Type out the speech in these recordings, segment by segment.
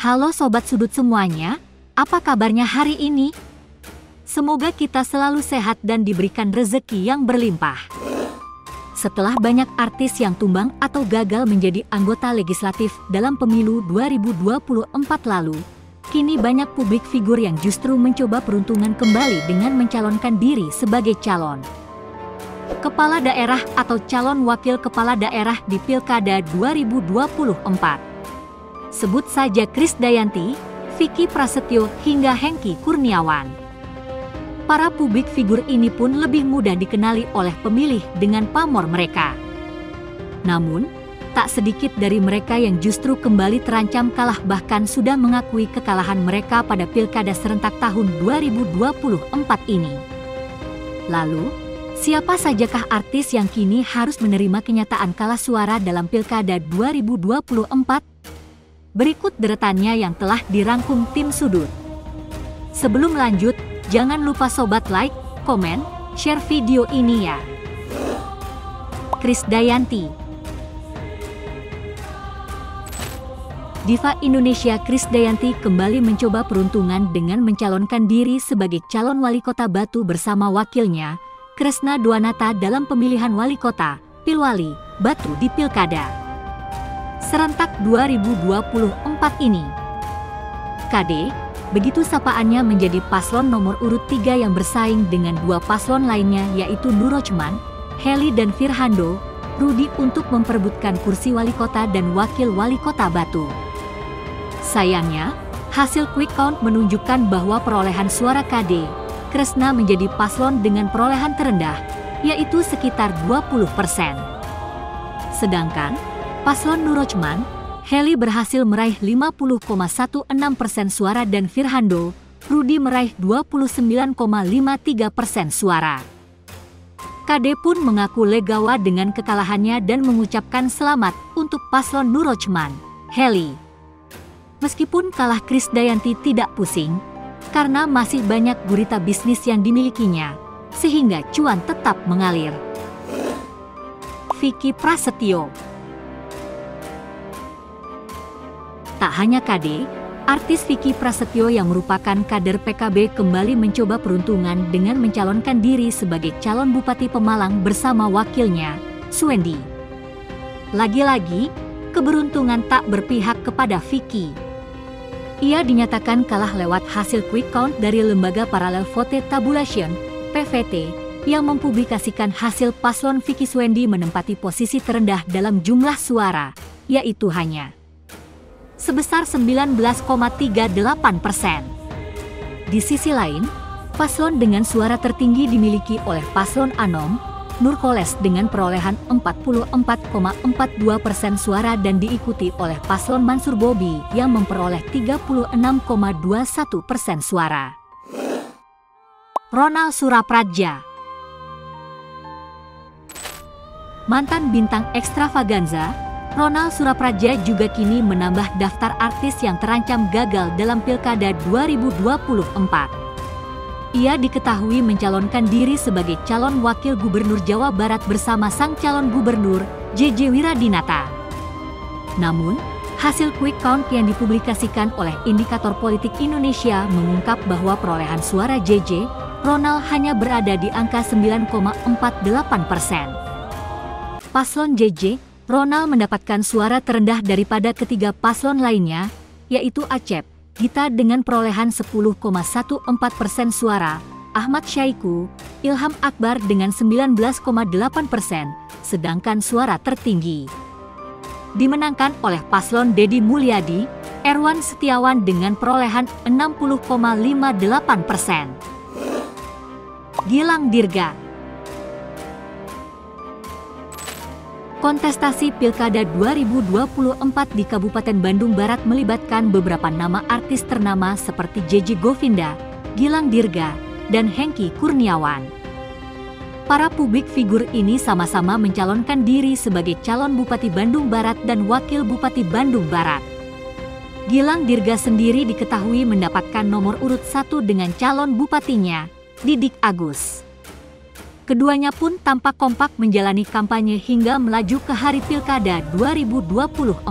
Halo Sobat Sudut semuanya, apa kabarnya hari ini? Semoga kita selalu sehat dan diberikan rezeki yang berlimpah. Setelah banyak artis yang tumbang atau gagal menjadi anggota legislatif dalam pemilu 2024 lalu, kini banyak publik figur yang justru mencoba peruntungan kembali dengan mencalonkan diri sebagai calon kepala daerah atau calon wakil kepala daerah di Pilkada 2024. Sebut saja Krisdayanti, Vicky Prasetyo hingga Hengky Kurniawan. Para publik figur ini pun lebih mudah dikenali oleh pemilih dengan pamor mereka. Namun, tak sedikit dari mereka yang justru kembali terancam kalah bahkan sudah mengakui kekalahan mereka pada Pilkada serentak tahun 2024 ini. Lalu, siapa sajakah artis yang kini harus menerima kenyataan kalah suara dalam Pilkada 2024? Berikut deretannya yang telah dirangkum tim Sudut. Sebelum lanjut, jangan lupa sobat like, komen, share video ini ya. Krisdayanti. Diva Indonesia Krisdayanti kembali mencoba peruntungan dengan mencalonkan diri sebagai calon wali kota Batu bersama wakilnya, Kresna Dwanata dalam pemilihan wali kota, Pilwali, Batu di Pilkada serentak 2024 ini. KD, begitu sapaannya menjadi paslon nomor urut 3 yang bersaing dengan dua paslon lainnya yaitu Nurrochman, Heli dan Firhando, Rudi untuk memperebutkan kursi wali kota dan wakil wali kota Batu. Sayangnya, hasil quick count menunjukkan bahwa perolehan suara KD, Kresna menjadi paslon dengan perolehan terendah, yaitu sekitar 20%. Sedangkan, paslon Nurrochman, Heli berhasil meraih 50,16% suara dan Firhando, Rudi meraih 29,53% suara. KD pun mengaku legawa dengan kekalahannya dan mengucapkan selamat untuk paslon Nurrochman, Heli. Meskipun kalah Krisdayanti tidak pusing, karena masih banyak gurita bisnis yang dimilikinya, sehingga cuan tetap mengalir. Vicky Prasetyo. Tak hanya KD, artis Vicky Prasetyo yang merupakan kader PKB kembali mencoba peruntungan dengan mencalonkan diri sebagai calon Bupati Pemalang bersama wakilnya, Suendi. Lagi-lagi, keberuntungan tak berpihak kepada Vicky. Ia dinyatakan kalah lewat hasil quick count dari lembaga Parallel Vote Tabulation, PVT, yang mempublikasikan hasil paslon Vicky Suendi menempati posisi terendah dalam jumlah suara, yaitu hanya sebesar 19,38%. Di sisi lain, paslon dengan suara tertinggi dimiliki oleh paslon Anom, Nurkoles dengan perolehan 44,42% suara dan diikuti oleh paslon Mansur Bobi yang memperoleh 36,21% suara. Ronal Surapradja. Mantan bintang ekstravaganza, Ronal Surapradja juga kini menambah daftar artis yang terancam gagal dalam Pilkada 2024. Ia diketahui mencalonkan diri sebagai calon wakil gubernur Jawa Barat bersama sang calon gubernur, JJ Wiradinata. Namun, hasil quick count yang dipublikasikan oleh Indikator Politik Indonesia mengungkap bahwa perolehan suara JJ, Ronal hanya berada di angka 9,48%. Paslon JJ, Ronal mendapatkan suara terendah daripada ketiga paslon lainnya, yaitu Acep, Gita dengan perolehan 10,14% suara, Ahmad Syaiqo, Ilham Akbar dengan 19,8%, sedangkan suara tertinggi dimenangkan oleh paslon Deddy Mulyadi, Erwan Setiawan dengan perolehan 60,58%. Gilang Dirga. Kontestasi Pilkada 2024 di Kabupaten Bandung Barat melibatkan beberapa nama artis ternama seperti JJ Govinda, Gilang Dirga, dan Hengky Kurniawan. Para publik figur ini sama-sama mencalonkan diri sebagai calon Bupati Bandung Barat dan Wakil Bupati Bandung Barat. Gilang Dirga sendiri diketahui mendapatkan nomor urut 1 dengan calon bupatinya, Didik Agus. Keduanya pun tampak kompak menjalani kampanye hingga melaju ke hari Pilkada 2024.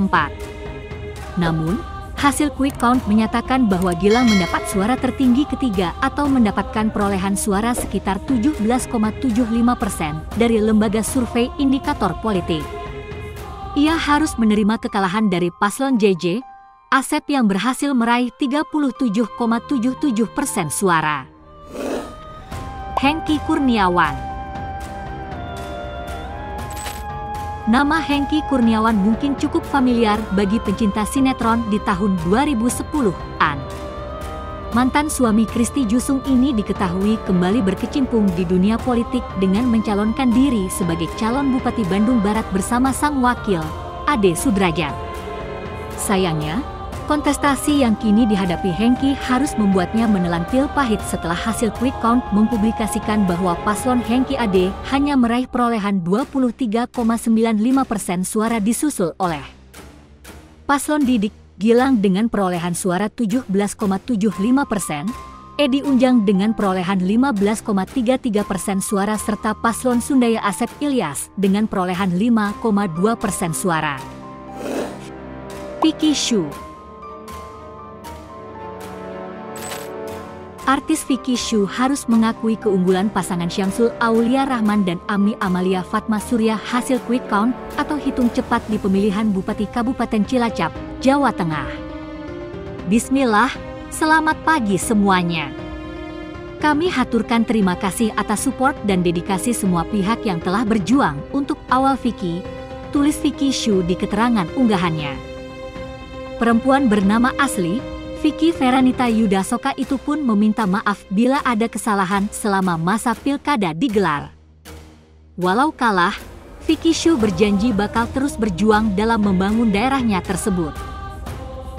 Namun, Hasil quick count menyatakan bahwa Gilang mendapat suara tertinggi ketiga atau mendapatkan perolehan suara sekitar 17,75% dari lembaga survei indikator politik. Ia harus menerima kekalahan dari paslon JJ, Asep yang berhasil meraih 37,77% suara. Hengky Kurniawan. Nama Hengky Kurniawan mungkin cukup familiar bagi pencinta sinetron di tahun 2010-an. Mantan suami Christy Jusung ini diketahui kembali berkecimpung di dunia politik dengan mencalonkan diri sebagai calon Bupati Bandung Barat bersama sang wakil, Ade Sudrajat. Sayangnya, kontestasi yang kini dihadapi Hengky harus membuatnya menelan pil pahit setelah hasil quick count mempublikasikan bahwa paslon Hengky Ade hanya meraih perolehan 23,95% suara disusul oleh paslon Didik Gilang dengan perolehan suara 17,75%, Edi Unjang dengan perolehan 15,33% suara serta paslon Sundaya Asep Ilyas dengan perolehan 5,2% suara. Vicky Shu. Artis Vicky Shu harus mengakui keunggulan pasangan Syamsul Aulia Rahman dan Ami Amalia Fatma Surya hasil quick count atau hitung cepat di pemilihan Bupati Kabupaten Cilacap, Jawa Tengah. Bismillah, selamat pagi semuanya. Kami haturkan terima kasih atas support dan dedikasi semua pihak yang telah berjuang untuk awal Vicky, tulis Vicky Shu di keterangan unggahannya. Perempuan bernama asli Vicky Feranita Yudasoka itu pun meminta maaf bila ada kesalahan selama masa pilkada digelar. Walau kalah, Vicky Shu berjanji bakal terus berjuang dalam membangun daerahnya tersebut.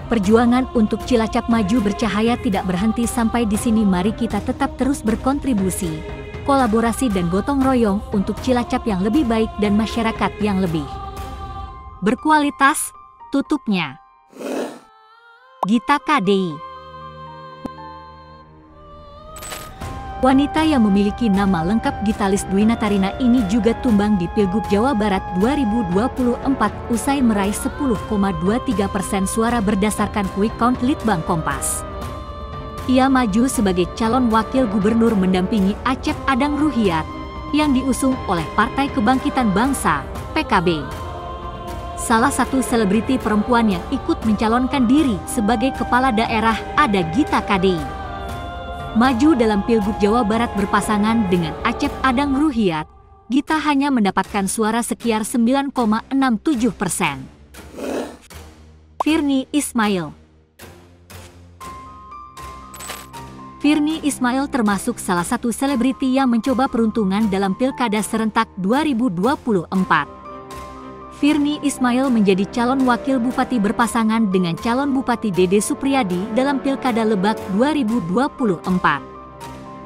Perjuangan untuk Cilacap maju bercahaya tidak berhenti sampai di sini. Mari kita tetap terus berkontribusi, kolaborasi dan gotong royong untuk Cilacap yang lebih baik dan masyarakat yang lebih berkualitas, tutupnya. Gita KDI. Wanita yang memiliki nama lengkap Gitalis Dwinatarina ini juga tumbang di Pilgub Jawa Barat 2024 usai meraih 10,23% suara berdasarkan quick count Litbang Kompas. Ia maju sebagai calon wakil gubernur mendampingi Acep Adang Ruhiat yang diusung oleh Partai Kebangkitan Bangsa, PKB. Salah satu selebriti perempuan yang ikut mencalonkan diri sebagai kepala daerah ada Gita KDI. Maju dalam Pilgub Jawa Barat berpasangan dengan Acep Adang Ruhiat, Gita hanya mendapatkan suara sekitar 9,67%. Virnie Ismail. Virnie Ismail termasuk salah satu selebriti yang mencoba peruntungan dalam Pilkada Serentak 2024. Virnie Ismail menjadi calon wakil bupati berpasangan dengan calon Bupati Dede Supriyadi dalam Pilkada Lebak 2024.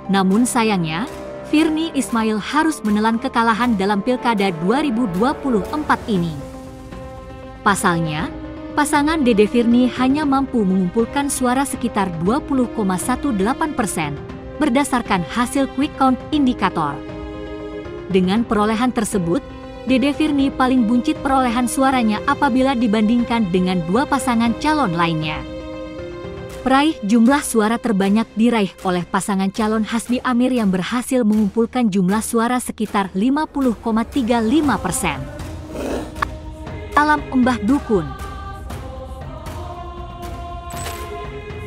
Namun sayangnya, Virnie Ismail harus menelan kekalahan dalam Pilkada 2024 ini. Pasalnya, pasangan Dede Virnie hanya mampu mengumpulkan suara sekitar 20,18% berdasarkan hasil quick count indikator. Dengan perolehan tersebut, Dede Virnie paling buncit perolehan suaranya apabila dibandingkan dengan dua pasangan calon lainnya. Peraih jumlah suara terbanyak diraih oleh pasangan calon Hasbi Amir yang berhasil mengumpulkan jumlah suara sekitar 50,35%. Alam Embah Dukun.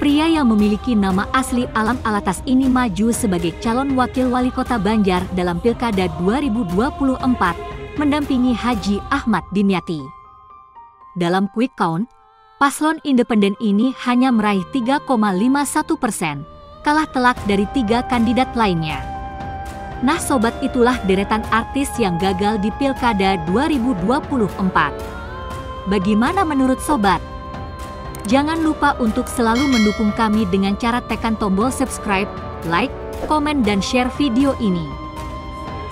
Pria yang memiliki nama asli Alam Alatas ini maju sebagai calon wakil wali kota Banjar dalam Pilkada 2024 mendampingi Haji Ahmad Dimyati. Dalam quick count, paslon independen ini hanya meraih 3,51%, kalah telak dari 3 kandidat lainnya. Nah sobat, itulah deretan artis yang gagal di Pilkada 2024. Bagaimana menurut sobat? Jangan lupa untuk selalu mendukung kami dengan cara tekan tombol subscribe, like, komen dan share video ini.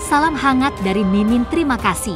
Salam hangat dari Mimin, terima kasih.